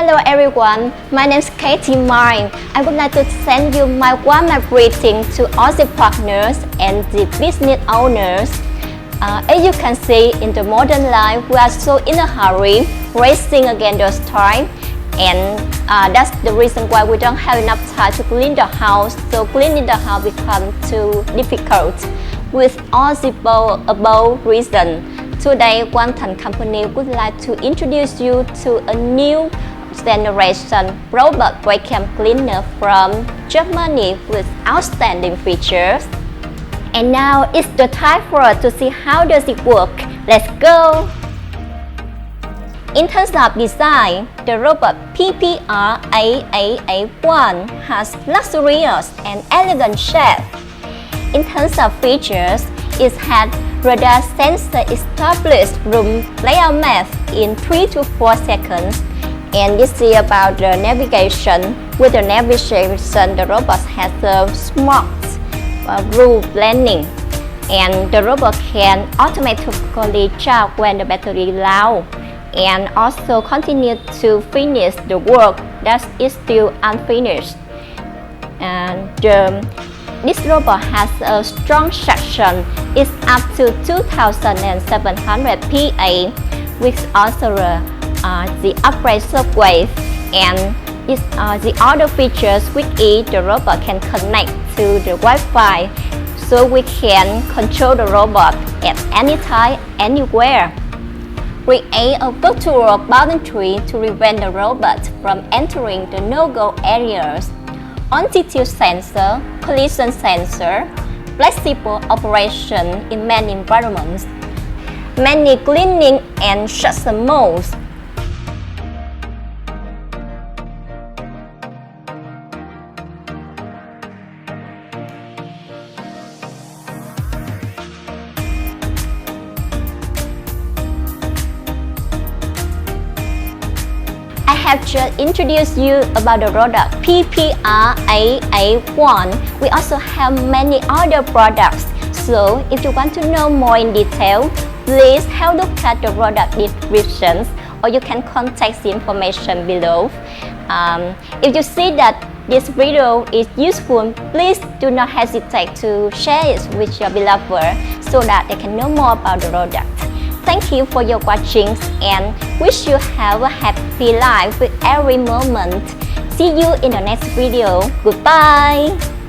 Hello everyone, my name is Katie Mine. I would like to send you my warm greeting to all the partners and the business owners. As you can see, in the modern life, we are so in a hurry, racing against time, and that's the reason why we don't have enough time to clean the house. So cleaning the house becomes too difficult. With all the above reasons, today Quang Thanh Company would like to introduce you to a new generation robot vacuum cleaner from Germany with outstanding features. And now it's the time for us to see how does it work. Let's go! In terms of design, the robot PPR A1 has luxurious and elegant shape. In terms of features, it has radar sensor established room layout map in 3 to 4 seconds. And you see about the navigation. With the navigation, the robot has a smart rule blending, and the robot can automatically charge when the battery is low, and also continue to finish the work that is still unfinished. And this robot has a strong suction. It's up to 2,700 PA, with also the upright surface, and the other features with it, the robot can connect to the Wi-Fi, so we can control the robot at any time, anywhere. Create a virtual boundary to prevent the robot from entering the no-go areas. Altitude sensor, collision sensor, flexible operation in many environments, many cleaning and shutter modes. I have just introduced you about the product PPR A1. We also have many other products. So if you want to know more in detail, please have a look at the product descriptions, or you can contact the information below. If you see that this video is useful, please do not hesitate to share it with your beloved so that they can know more about the product. Thank you for your watching, and wish you have a happy life with every moment. See you in the next video. Goodbye!